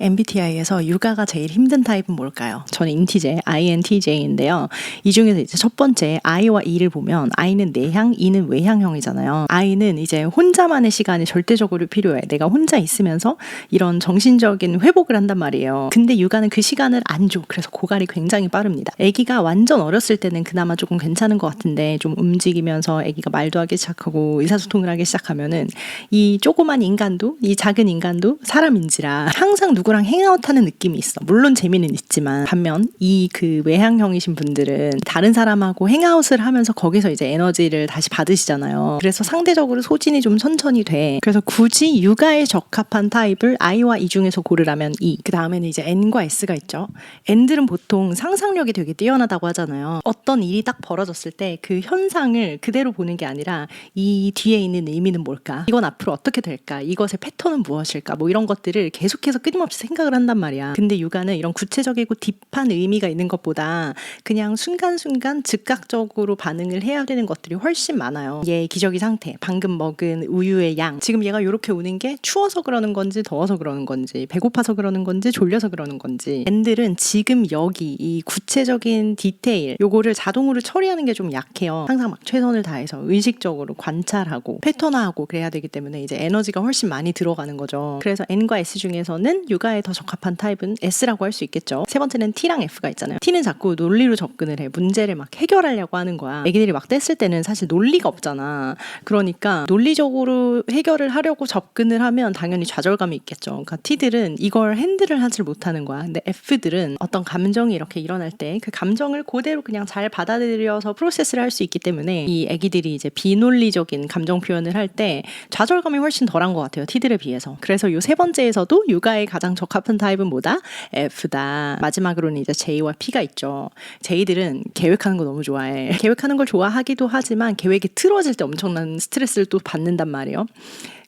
MBTI에서 육아가 제일 힘든 타입은 뭘까요? 저는 인티제, INTJ인데요. 이 중에서 이제 첫 번째 I와 E를 보면 I는 내향, E는 외향형이잖아요. I는 이제 혼자만의 시간이 절대적으로 필요해. 내가 혼자 있으면서 이런 정신적인 회복을 한단 말이에요. 근데 육아는 그 시간을 안 줘. 그래서 고갈이 굉장히 빠릅니다. 아기가 완전 어렸을 때는 그나마 조금 괜찮은 것 같은데 좀 움직이면서 아기가 말도 하기 시작하고 의사소통을 하기 시작하면은 이 조그만 인간도, 이 작은 인간도 사람인지라 항상 누구랑 행아웃하는 느낌이 있어. 물론 재미는 있지만 반면 이 그 외향형이신 분들은 다른 사람하고 행아웃을 하면서 거기서 이제 에너지를 다시 받으시잖아요. 그래서 상대적으로 소진이 좀 천천히 돼. 그래서 굳이 육아에 적합한 타입을 I와 E 중에서 고르라면 E. 그 다음에는 이제 N과 S가 있죠. N들은 보통 상상력이 되게 뛰어나다고 하잖아요. 어떤 일이 딱 벌어졌을 때 그 현상을 그대로 보는 게 아니라 이 뒤에 있는 의미는 뭘까? 이건 앞으로 어떻게 될까? 이것의 패턴은 무엇일까? 뭐 이런 것들을 계속해서 끊임없이 생각을 한단 말이야. 근데 육아는 이런 구체적이고 딥한 의미가 있는 것보다 그냥 순간순간 즉각적으로 반응을 해야 되는 것들이 훨씬 많아요. 얘의 기저귀 상태, 방금 먹은 우유의 양, 지금 얘가 이렇게 우는 게 추워서 그러는 건지 더워서 그러는 건지 배고파서 그러는 건지 졸려서 그러는 건지. 앤들은 지금 여기 이 구체적인 디테일 요거를 자동으로 처리하는 게 좀 약해요. 항상 막 최선을 다해서 의식적으로 관찰하고 패턴화하고 그래야 되기 때문에 이제 에너지가 훨씬 많이 들어가는 거죠. 그래서 N과 S 중에서는 육아에 더 적합한 타입은 S라고 할 수 있겠죠. 세 번째는 T랑 F가 있잖아요. T는 자꾸 논리로 접근을 해. 문제를 막 해결하려고 하는 거야. 애기들이 막 뗐을 때는 사실 논리가 없잖아. 그러니까 논리적으로 해결을 하려고 접근을 하면 당연히 좌절감이 있겠죠. 그러니까 T들은 이걸 핸들을 하지 못하는 거야. 근데 F들은 어떤 감정이 이렇게 일어날 때 그 감정을 그대로 그냥 잘 받아들여서 프로세스를 할 수 있기 때문에 이 애기들이 이제 비논리적인 감정 표현을 할 때 좌절감이 훨씬 덜한 것 같아요. T들에 비해서. 그래서 이 세 번째에서도 육아에 가장 적합한 타입은 뭐다? F다. 마지막으로는 이제 J와 P가 있죠. J들은 계획하는 거 너무 좋아해. 계획하는 걸 좋아하기도 하지만 계획이 틀어질 때 엄청난 스트레스를 또 받는단 말이에요.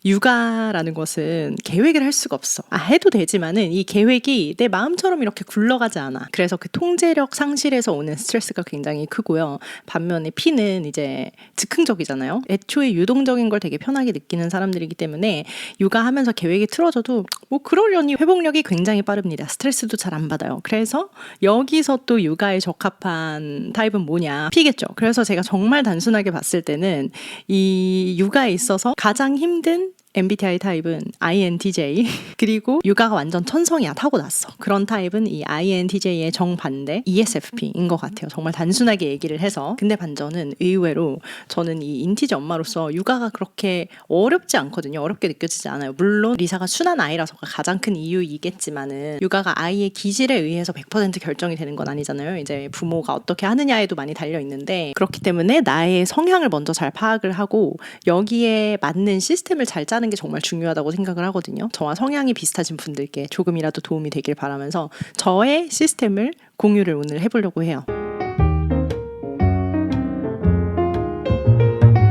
육아라는 것은 계획을 할 수가 없어. 해도 되지만은 이 계획이 내 마음처럼 이렇게 굴러가지 않아. 그래서 그 통제력 상실에서 오는 스트레스가 굉장히 크고요. 반면에 P는 이제 즉흥적이잖아요. 애초에 유동적인 걸 되게 편하게 느끼는 사람들이기 때문에 육아하면서 계획이 틀어져도 뭐 그러려니 회복력이 굉장히 빠릅니다. 스트레스도 잘 안 받아요. 그래서 여기서 또 육아에 적합한 타입은 뭐냐? P겠죠. 그래서 제가 정말 단순하게 봤을 때는 이 육아에 있어서 가장 힘든 MBTI 타입은 INTJ 그리고 육아가 완전 천성이야. 타고났어. 그런 타입은 이 INTJ의 정반대 ESFP인 것 같아요. 정말 단순하게 얘기를 해서. 근데 반전은 의외로 저는 이 인티제 엄마로서 육아가 그렇게 어렵지 않거든요. 어렵게 느껴지지 않아요. 물론 리사가 순한 아이라서가 가장 큰 이유이겠지만은 육아가 아이의 기질에 의해서 100% 결정이 되는 건 아니잖아요. 이제 부모가 어떻게 하느냐에도 많이 달려 있는데 그렇기 때문에 나의 성향을 먼저 잘 파악을 하고 여기에 맞는 시스템을 잘 짜는 게 정말 중요하다고 생각을 하거든요. 저와 성향이 비슷하신 분들께 조금이라도 도움이 되길 바라면서 저의 시스템을 공유를 오늘 해보려고 해요.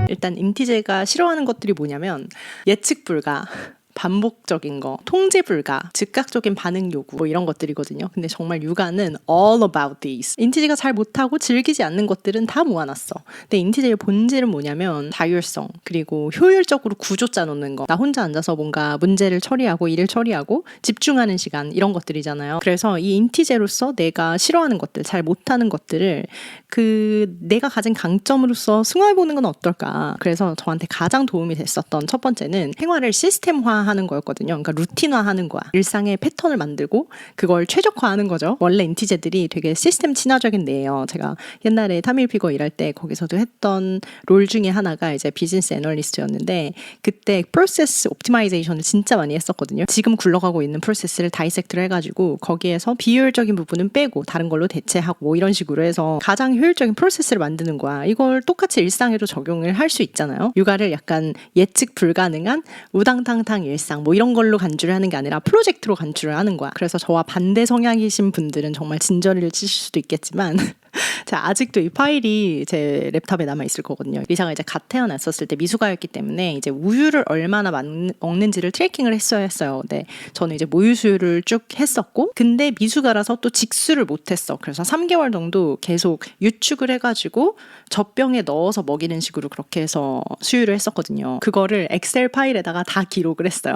일단 인티제가 싫어하는 것들이 뭐냐면 예측 불가, 반복적인 거, 통제 불가, 즉각적인 반응 요구 뭐 이런 것들이거든요. 근데 정말 육아는 all about this. 인티제가 잘 못하고 즐기지 않는 것들은 다 모아놨어. 근데 인티제의 본질은 뭐냐면 자율성, 그리고 효율적으로 구조 짜놓는 거. 나 혼자 앉아서 뭔가 문제를 처리하고 일을 처리하고 집중하는 시간 이런 것들이잖아요. 그래서 이 인티제로서 내가 싫어하는 것들, 잘 못하는 것들을 그 내가 가진 강점으로서 승화해보는 건 어떨까. 그래서 저한테 가장 도움이 됐었던 첫 번째는 생활을 시스템화 하는 거였거든요. 그러니까 루틴화하는 거야. 일상의 패턴을 만들고 그걸 최적화하는 거죠. 원래 인티제들이 되게 시스템 친화적인 뇌예요. 제가 옛날에 타밀피거 일할 때 거기서도 했던 롤 중에 하나가 이제 비즈니스 애널리스트였는데 그때 프로세스 옵티마이제이션을 진짜 많이 했었거든요. 지금 굴러가고 있는 프로세스를 다이섹트를 해가지고 거기에서 비효율적인 부분은 빼고 다른 걸로 대체하고 뭐 이런 식으로 해서 가장 효율적인 프로세스를 만드는 거야. 이걸 똑같이 일상에도 적용을 할 수 있잖아요. 육아를 약간 예측 불가능한 우당탕탕 일상 뭐 이런 걸로 간주를 하는 게 아니라 프로젝트로 간주를 하는 거야. 그래서 저와 반대 성향이신 분들은 정말 진저리를 치실 수도 있겠지만 자, 아직도 이 파일이 제 랩탑에 남아 있을 거거든요. 리사가 이제 갓 태어났었을 때 미숙아였기 때문에 이제 우유를 얼마나 먹는지를 트래킹을 했어야 했어요. 근데 저는 이제 모유 수유를 쭉 했었고, 근데 미숙아라서 또 직수를 못했어. 그래서 3개월 정도 계속 유축을 해가지고 젖병에 넣어서 먹이는 식으로 그렇게 해서 수유를 했었거든요. 그거를 엑셀 파일에다가 다 기록을 했어요.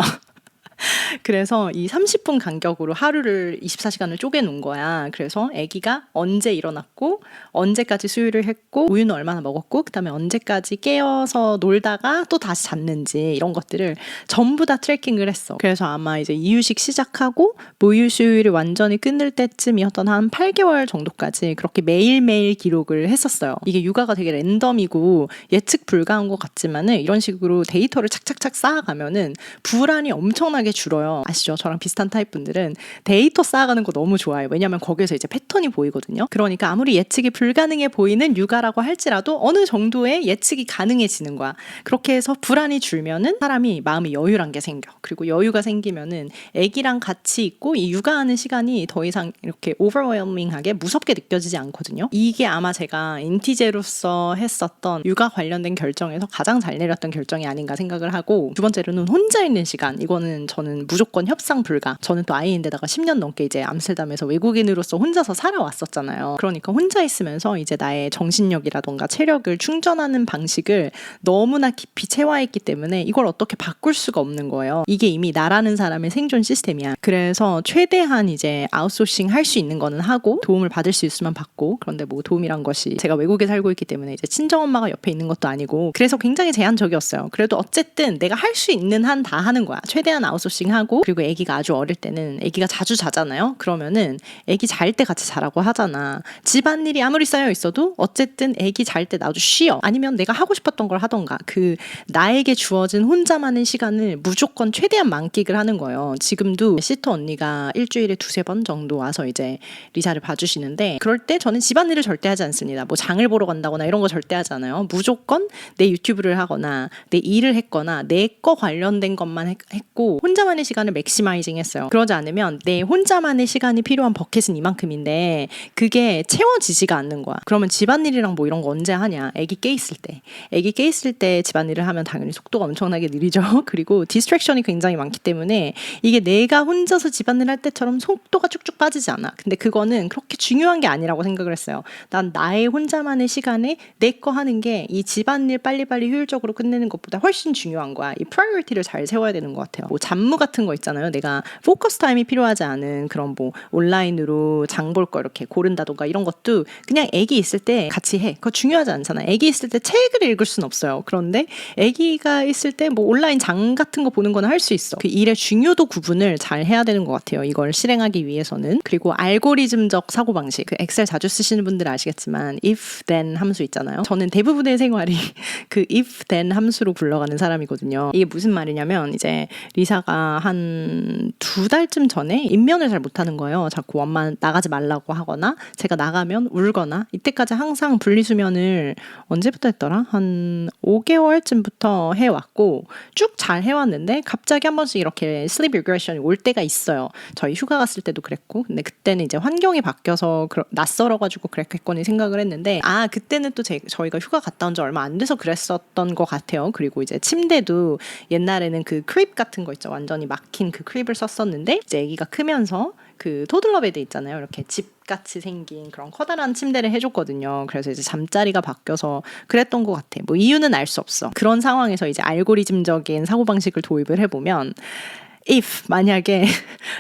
그래서 이 30분 간격으로 하루를 24시간을 쪼개 놓은 거야. 그래서 아기가 언제 일어났고 언제까지 수유를 했고 우유는 얼마나 먹었고 그다음에 언제까지 깨어서 놀다가 또 다시 잤는지 이런 것들을 전부 다 트래킹을 했어. 그래서 아마 이제 이유식 시작하고 모유 수유를 완전히 끊을 때쯤이었던 한 8개월 정도까지 그렇게 매일매일 기록을 했었어요. 이게 육아가 되게 랜덤이고 예측 불가한 것 같지만은 이런 식으로 데이터를 착착착 쌓아가면은 불안이 엄청나게 줄어요. 아시죠? 저랑 비슷한 타입 분들은 데이터 쌓아가는 거 너무 좋아해요. 왜냐하면 거기에서 이제 패턴이 보이거든요. 그러니까 아무리 예측이 불가능해 보이는 육아라고 할지라도 어느 정도의 예측이 가능해지는 거야. 그렇게 해서 불안이 줄면은 사람이 마음이 여유란 게 생겨. 그리고 여유가 생기면은 아기랑 같이 있고 이 육아하는 시간이 더 이상 이렇게 overwhelming하게 무섭게 느껴지지 않거든요. 이게 아마 제가 인티제로서 했었던 육아 관련된 결정에서 가장 잘 내렸던 결정이 아닌가 생각을 하고, 두 번째로는 혼자 있는 시간. 이거는 저는 무조건 협상 불가. 저는 또 아이인데다가 10년 넘게 이제 암스테르담에서 외국인으로서 혼자서 살아왔었잖아요. 그러니까 혼자 있으면서 이제 나의 정신력이라던가 체력을 충전하는 방식을 너무나 깊이 체화했기 때문에 이걸 어떻게 바꿀 수가 없는 거예요. 이게 이미 나라는 사람의 생존 시스템이야. 그래서 최대한 이제 아웃소싱 할 수 있는 거는 하고 도움을 받을 수 있으면 받고, 그런데 뭐 도움이란 것이 제가 외국에 살고 있기 때문에 이제 친정엄마가 옆에 있는 것도 아니고 그래서 굉장히 제한적이었어요. 그래도 어쨌든 내가 할 수 있는 한 다 하는 거야. 최대한 아웃소싱 하고, 그리고 아기가 아주 어릴 때는 아기가 자주 자잖아요. 그러면은 아기 잘 때 같이 자라고 하잖아. 집안일이 아무리 쌓여 있어도 어쨌든 아기 잘 때 나도 쉬어. 아니면 내가 하고 싶었던 걸 하던가, 그 나에게 주어진 혼자만의 시간을 무조건 최대한 만끽을 하는 거예요. 지금도 시터 언니가 일주일에 2-3번 정도 와서 이제 리사를 봐주시는데, 그럴 때 저는 집안일을 절대 하지 않습니다. 뭐 장을 보러 간다거나 이런 거 절대 하지 않아요. 무조건 내 유튜브를 하거나 내 일을 했거나 내 거 관련된 것만 했고 혼자만의 시간을 맥시마이징 했어요. 그러지 않으면 내 혼자만의 시간이 필요한 버켓은 이만큼인데 그게 채워지지가 않는 거야. 그러면 집안일이랑 뭐 이런 거 언제 하냐? 아기 깨 있을 때. 아기 깨 있을 때 집안일을 하면 당연히 속도가 엄청나게 느리죠. 그리고 디스트랙션이 굉장히 많기 때문에 이게 내가 혼자서 집안일 할 때처럼 속도가 쭉쭉 빠지지 않아. 근데 그거는 그렇게 중요한 게 아니라고 생각을 했어요. 난 나의 혼자만의 시간에 내 거 하는 게 이 집안일 빨리빨리 효율적으로 끝내는 것보다 훨씬 중요한 거야. 이 프라이어리티를 잘 세워야 되는 것 같아요. 뭐 잡무 같은 거 있잖아요. 내가 포커스 타임이 필요하지 않은 그런 뭐 온라인으로 장 볼 거 이렇게 고른다던가 이런 것도 그냥 아기 있을 때 같이 해. 그거 중요하지 않잖아. 아기 있을 때 책을 읽을 순 없어요. 그런데 아기가 있을 때 뭐 온라인 장 같은 거 보는 거는 할 수 있어. 그 일의 중요도 구분을 잘 해야 되는 것 같아요. 이걸 실행하기 위해서는. 그리고 알고리즘적 사고방식. 그 엑셀 자주 쓰시는 분들 아시겠지만 if then 함수 있잖아요. 저는 대부분의 생활이 그 if then 함수로 굴러가는 사람이거든요. 이게 무슨 말이냐면 이제 리사가 한 2달쯤 전에 인면을 잘 못하는 거예요. 자꾸 엄마 나가지 말라고 하거나 제가 나가면 울거나, 이때까지 항상 분리수면을 언제부터 했더라? 한 5개월쯤부터 해왔고 쭉 잘 해왔는데 갑자기 한 번씩 이렇게 sleep regression이 올 때가 있어요. 저희 휴가 갔을 때도 그랬고, 근데 그때는 이제 환경이 바뀌어서 낯설어가지고 그랬겠거니 생각을 했는데, 그때는 또 저희가 휴가 갔다 온 지 얼마 안 돼서 그랬었던 것 같아요. 그리고 이제 침대도 옛날에는 그 크립 같은 거 있죠. 완전히 막힌 그 크립을 썼었는데 이제 아기가 크면서 그 토들러 베드 있잖아요. 이렇게 집같이 생긴 그런 커다란 침대를 해줬거든요. 그래서 이제 잠자리가 바뀌어서 그랬던 것 같아. 뭐 이유는 알 수 없어. 그런 상황에서 이제 알고리즘적인 사고방식을 도입을 해보면, if 만약에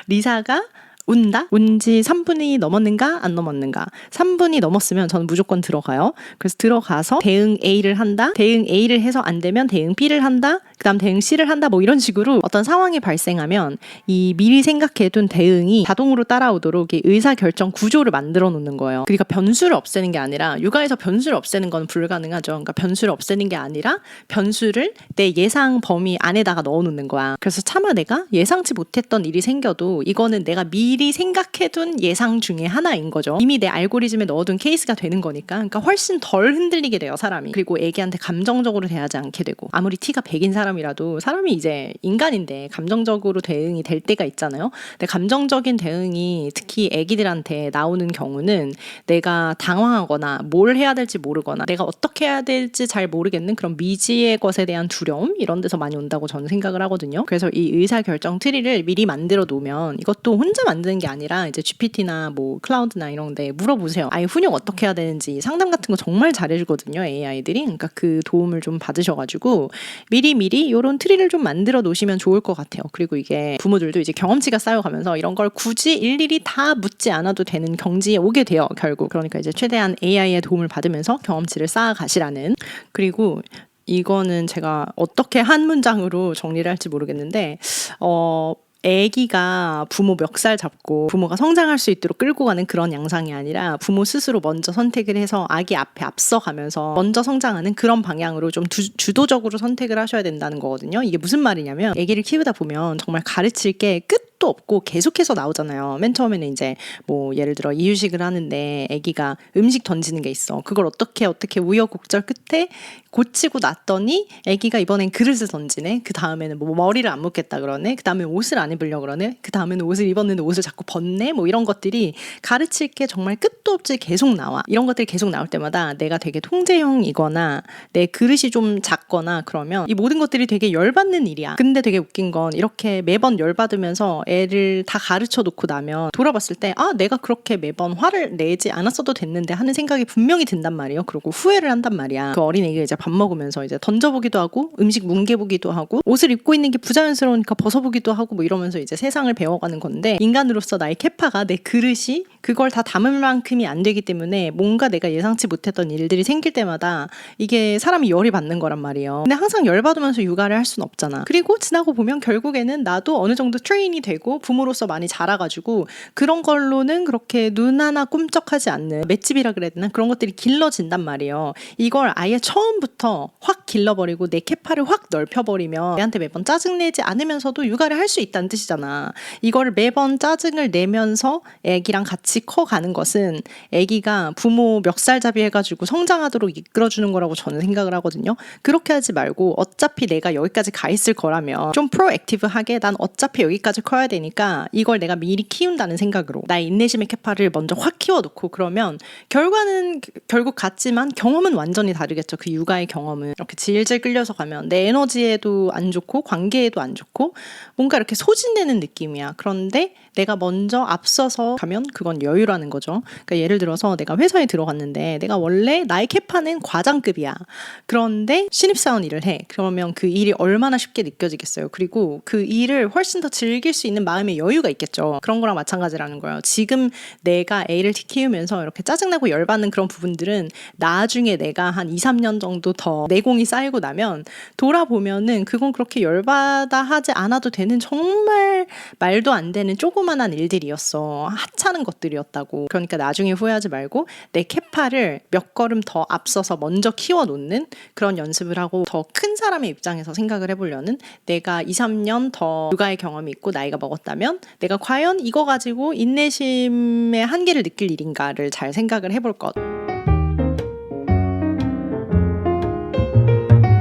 리사가 운다? 운지 3분이 넘었는가? 안 넘었는가? 3분이 넘었으면 저는 무조건 들어가요. 그래서 들어가서 대응 A를 한다? 대응 A를 해서 안 되면 대응 B를 한다? 그 다음 대응 C를 한다? 뭐 이런 식으로 어떤 상황이 발생하면 이 미리 생각해둔 대응이 자동으로 따라오도록 이 의사결정 구조를 만들어 놓는 거예요. 그러니까 변수를 없애는 게 아니라, 육아에서 변수를 없애는 건 불가능하죠. 그러니까 변수를 없애는 게 아니라 변수를 내 예상 범위 안에다가 넣어 놓는 거야. 그래서 차마 내가 예상치 못했던 일이 생겨도 이거는 내가 미리 생각해둔 예상 중에 하나인 거죠. 이미 내 알고리즘에 넣어둔 케이스가 되는 거니까. 그러니까 훨씬 덜 흔들리게 돼요, 사람이. 그리고 애기한테 감정적으로 대하지 않게 되고, 아무리 티가 100인 사람이라도 사람이 이제 인간인데 감정적으로 대응이 될 때가 있잖아요. 근데 감정적인 대응이 특히 애기들한테 나오는 경우는 내가 당황하거나 뭘 해야 될지 모르거나 내가 어떻게 해야 될지 잘 모르겠는 그런 미지의 것에 대한 두려움, 이런 데서 많이 온다고 저는 생각을 하거든요. 그래서 이 의사결정 트리를 미리 만들어 놓으면, 이것도 혼자 만드는 만드는 게 아니라 이제 GPT나 뭐 클라우드나 이런 데 물어보세요. 아이 훈육 어떻게 해야 되는지 상담 같은 거 정말 잘해주거든요, AI들이. 그러니까 그 도움을 좀 받으셔가지고 미리 이런 트리를 좀 만들어 놓으시면 좋을 것 같아요. 그리고 이게 부모들도 이제 경험치가 쌓여가면서 이런 걸 굳이 일일이 다 묻지 않아도 되는 경지에 오게 돼요, 결국. 그러니까 이제 최대한 AI의 도움을 받으면서 경험치를 쌓아가시라는. 그리고 이거는 제가 어떻게 한 문장으로 정리를 할지 모르겠는데 아기가 부모 멱살 잡고 부모가 성장할 수 있도록 끌고 가는 그런 양상이 아니라 부모 스스로 먼저 선택을 해서 아기 앞에 앞서가면서 먼저 성장하는 그런 방향으로 좀 주도적으로 선택을 하셔야 된다는 거거든요. 이게 무슨 말이냐면 아기를 키우다 보면 정말 가르칠 게 끝도 없고 계속해서 나오잖아요. 맨 처음에는 이제 뭐 예를 들어 이유식을 하는데 아기가 음식 던지는 게 있어. 그걸 어떻게 우여곡절 끝에 고치고 났더니 아기가 이번엔 그릇을 던지네. 그 다음에는 뭐 머리를 안 묶겠다 그러네. 그 다음에 옷을 안 입으려고 그러네. 그 다음에는 옷을 입었는데 옷을 자꾸 벗네. 뭐 이런 것들이 가르칠 게 정말 끝도 없이 계속 나와. 이런 것들이 계속 나올 때마다 내가 되게 통제형이거나 내 그릇이 좀 작거나 그러면 이 모든 것들이 되게 열받는 일이야. 근데 되게 웃긴 건 이렇게 매번 열받으면서 애를 다 가르쳐 놓고 나면 돌아봤을 때 내가 그렇게 매번 화를 내지 않았어도 됐는데 하는 생각이 분명히 든단 말이에요. 그리고 후회를 한단 말이야. 그 어린애가 이제 밥 먹으면서 이제 던져보기도 하고 음식 뭉개보기도 하고 옷을 입고 있는 게 부자연스러우니까 벗어보기도 하고 뭐 이러면서 이제 세상을 배워가는 건데 인간으로서 나의 캐파가 내 그릇이 그걸 다 담을 만큼이 안 되기 때문에 뭔가 내가 예상치 못했던 일들이 생길 때마다 이게 사람이 열이 받는 거란 말이에요. 근데 항상 열받으면서 육아를 할 수는 없잖아. 그리고 지나고 보면 결국에는 나도 어느 정도 트레인이 되고 부모로서 많이 자라가지고 그런 걸로는 그렇게 눈 하나 꿈쩍하지 않는 맷집이라 그래야 되나 그런 것들이 길러진단 말이에요. 이걸 아예 처음부터 확 길러버리고 내 캐파를 확 넓혀버리면 애한테 매번 짜증내지 않으면서도 육아를 할 수 있다는 뜻이잖아. 이거를 매번 짜증을 내면서 애기랑 같이 커가는 것은 애기가 부모 멱살잡이 해가지고 성장하도록 이끌어주는 거라고 저는 생각을 하거든요. 그렇게 하지 말고 어차피 내가 여기까지 가 있을 거라면 좀 프로액티브하게 난 어차피 여기까지 커야 되니까 이걸 내가 미리 키운다는 생각으로 나의 인내심의 캐파를 먼저 확 키워놓고 그러면 결과는 결국 같지만 경험은 완전히 다르겠죠. 그 육아의 경험은 이렇게 질질 끌려서 가면 내 에너지에도 안 좋고 관계에도 안 좋고 뭔가 이렇게 소진되는 느낌이야. 그런데 내가 먼저 앞서서 가면 그건 여유라는 거죠. 그러니까 예를 들어서 내가 회사에 들어갔는데 내가 원래 나의 캐파는 과장급이야. 그런데 신입사원 일을 해. 그러면 그 일이 얼마나 쉽게 느껴지겠어요. 그리고 그 일을 훨씬 더 즐길 수 있는 마음의 여유가 있겠죠. 그런 거랑 마찬가지라는 거예요. 지금 내가 애를 키우면서 이렇게 짜증나고 열받는 그런 부분들은 나중에 내가 한 2, 3년 정도 더 내공이 쌓이고 나면 돌아보면은 그건 그렇게 열받아 하지 않아도 되는 정말 말도 안 되는 조그만한 일들이었어. 하찮은 것들이었다고. 그러니까 나중에 후회하지 말고 내 캐파를 몇 걸음 더 앞서서 먼저 키워놓는 그런 연습을 하고 더 큰 사람의 입장에서 생각을 해보려는 내가 2, 3년 더 육아의 경험이 있고 나이가 먹었다면 내가 과연 이거 가지고 인내심의 한계를 느낄 일인가를 잘 생각을 해볼 것.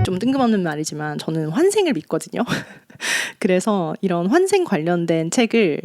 좀 뜬금없는 말이지만 저는 환생을 믿거든요. 그래서 이런 환생 관련된 책을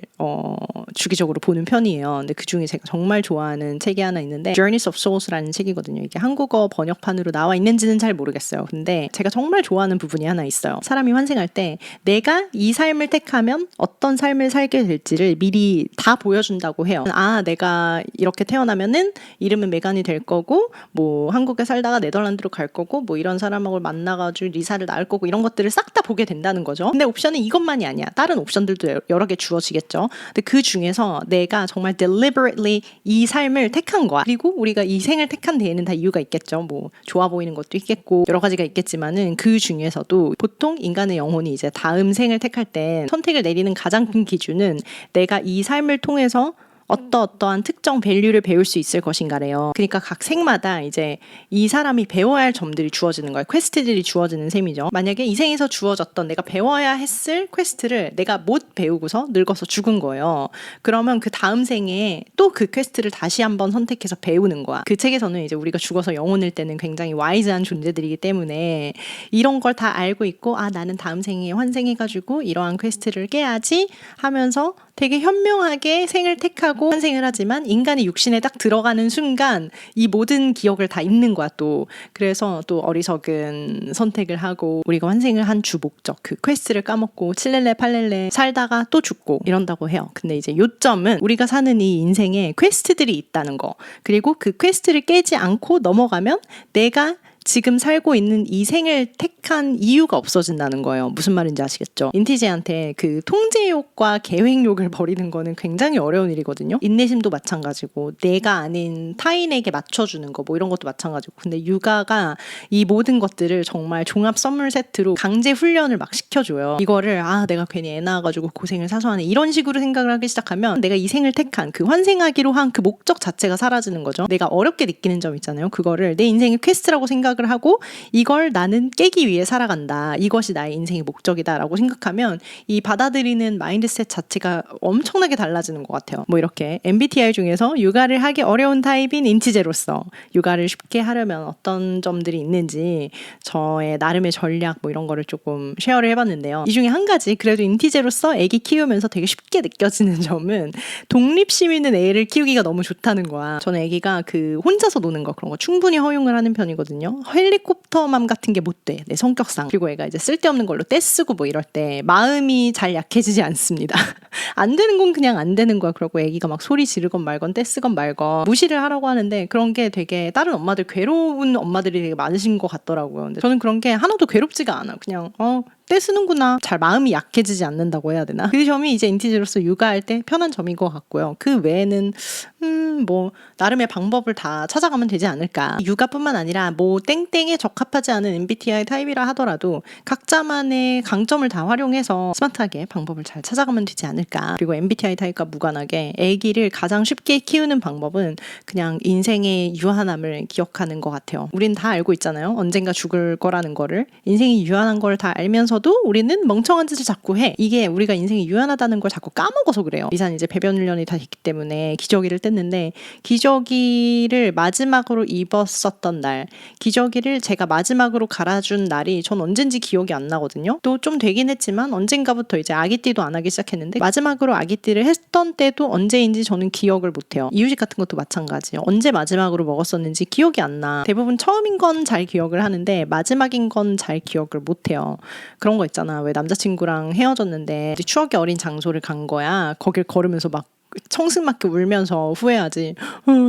주기적으로 보는 편이에요. 근데 그중에 제가 정말 좋아하는 책이 하나 있는데 Journeys of Souls라는 책이거든요. 이게 한국어 번역판으로 나와 있는지는 잘 모르겠어요. 근데 제가 정말 좋아하는 부분이 하나 있어요. 사람이 환생할 때 내가 이 삶을 택하면 어떤 삶을 살게 될지를 미리 다 보여준다고 해요. 내가 이렇게 태어나면은 이름은 메간이 될 거고 뭐 한국에 살다가 네덜란드로 갈 거고 뭐 이런 사람하고 만나가지고 리사를 낳을 거고 이런 것들을 싹 다 보게 된다는 거죠. 근데 옵션은 이것만이 아니야. 다른 옵션들도 여러 개 주어지겠죠. 근데 그 중에서 내가 정말 deliberately 이 삶을 택한 거야. 그리고 우리가 이 생을 택한 데에는 다 이유가 있겠죠. 뭐 좋아 보이는 것도 있겠고 여러 가지가 있겠지만은 그 중에서도 보통 인간의 영혼이 이제 다음 생을 택할 때 선택을 내리는 가장 큰 기준은 내가 이 삶을 통해서 어떠한 특정 밸류를 배울 수 있을 것인가래요. 그러니까 각 생마다 이제 이 사람이 배워야 할 점들이 주어지는 거예요. 퀘스트들이 주어지는 셈이죠. 만약에 이 생에서 주어졌던 내가 배워야 했을 퀘스트를 내가 못 배우고서 늙어서 죽은 거예요. 그러면 그 다음 생에 또 그 퀘스트를 다시 한번 선택해서 배우는 거야. 그 책에서는 이제 우리가 죽어서 영혼 낼 때는 굉장히 와이즈한 존재들이기 때문에 이런 걸 다 알고 있고 나는 다음 생에 환생해가지고 이러한 퀘스트를 깨야지 하면서 되게 현명하게 생을 택하고 환생을 하지만 인간의 육신에 딱 들어가는 순간 이 모든 기억을 다 잊는 거야 또. 그래서 또 어리석은 선택을 하고 우리가 환생을 한 주 목적 그 퀘스트를 까먹고 칠렐레 팔렐레 살다가 또 죽고 이런다고 해요. 근데 이제 요점은 우리가 사는 이 인생에 퀘스트들이 있다는 거, 그리고 그 퀘스트를 깨지 않고 넘어가면 내가 지금 살고 있는 이 생을 택한 이유가 없어진다는 거예요. 무슨 말인지 아시겠죠? 인티제한테 그 통제욕과 계획욕을 버리는 거는 굉장히 어려운 일이거든요. 인내심도 마찬가지고 내가 아닌 타인에게 맞춰주는 거 뭐 이런 것도 마찬가지고. 근데 육아가 이 모든 것들을 정말 종합 선물 세트로 강제 훈련을 막 시켜줘요. 이거를 내가 괜히 애 낳아가지고 고생을 사서 하네 이런 식으로 생각을 하기 시작하면 내가 이 생을 택한 그 환생하기로 한 그 목적 자체가 사라지는 거죠. 내가 어렵게 느끼는 점 있잖아요. 그거를 내 인생의 퀘스트라고 생각을 하고 이걸 나는 깨기 위해 살아간다. 이것이 나의 인생의 목적이다라고 생각하면 이 받아들이는 마인드셋 자체가 엄청나게 달라지는 것 같아요. 뭐 이렇게 MBTI 중에서 육아를 하기 어려운 타입인 인티제로서 육아를 쉽게 하려면 어떤 점들이 있는지 저의 나름의 전략 뭐 이런 거를 조금 쉐어를 해봤는데요. 이 중에 한 가지 그래도 인티제로서 애기 키우면서 되게 쉽게 느껴지는 점은 독립심 있는 애를 키우기가 너무 좋다는 거야. 저는 애기가 그 혼자서 노는 거 그런 거 충분히 허용을 하는 편이거든요. 헬리콥터맘 같은 게 못 돼. 내 성격상. 그리고 애가 이제 쓸데없는 걸로 떼쓰고 뭐 이럴 때 마음이 잘 약해지지 않습니다. 안 되는 건 그냥 안 되는 거야. 그러고 애기가 막 소리 지르건 말건 떼쓰건 말건 무시를 하라고 하는데 그런 게 되게 다른 엄마들 괴로운 엄마들이 되게 많으신 것 같더라고요. 근데 저는 그런 게 하나도 괴롭지가 않아. 그냥 떼쓰는구나. 잘 마음이 약해지지 않는다고 해야 되나? 그 점이 이제 인티제로서 육아할 때 편한 점인 것 같고요. 그 외에는 뭐 나름의 방법을 다 찾아가면 되지 않을까. 육아뿐만 아니라 뭐 땡땡에 적합하지 않은 MBTI 타입이라 하더라도 각자만의 강점을 다 활용해서 스마트하게 방법을 잘 찾아가면 되지 않을까. 그리고 MBTI 타입과 무관하게 아기를 가장 쉽게 키우는 방법은 그냥 인생의 유한함을 기억하는 것 같아요. 우린 다 알고 있잖아요. 언젠가 죽을 거라는 거를. 인생이 유한한 걸 다 알면서도 우리는 멍청한 짓을 자꾸 해. 이게 우리가 인생이 유한하다는 걸 자꾸 까먹어서 그래요. 리사는 이제 배변 훈련이 다 됐기 때문에 기저귀를 뗐는데 기저귀를 마지막으로 입었었던 날, 기저귀를 제가 마지막으로 갈아준 날이 전 언젠지 기억이 안 나거든요. 또 좀 되긴 했지만 언젠가부터 이제 아기띠도 안 하기 시작했는데 마지막으로 아기띠를 했던 때도 언제인지 저는 기억을 못해요. 이유식 같은 것도 마찬가지예요. 언제 마지막으로 먹었었는지 기억이 안 나. 대부분 처음인 건 잘 기억을 하는데 마지막인 건 잘 기억을 못해요. 그런 거 있잖아. 왜 남자친구랑 헤어졌는데 추억이 어린 장소를 간 거야. 거길 걸으면서 막 청승맞게 울면서 후회하지.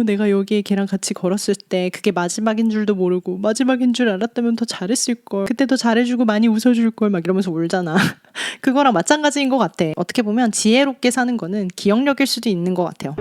내가 여기에 걔랑 같이 걸었을 때 그게 마지막인 줄도 모르고 마지막인 줄 알았다면 더 잘했을걸. 그때 더 잘해주고 많이 웃어줄걸 막 이러면서 울잖아. 그거랑 마찬가지인 것 같아. 어떻게 보면 지혜롭게 사는 거는 기억력일 수도 있는 것 같아요.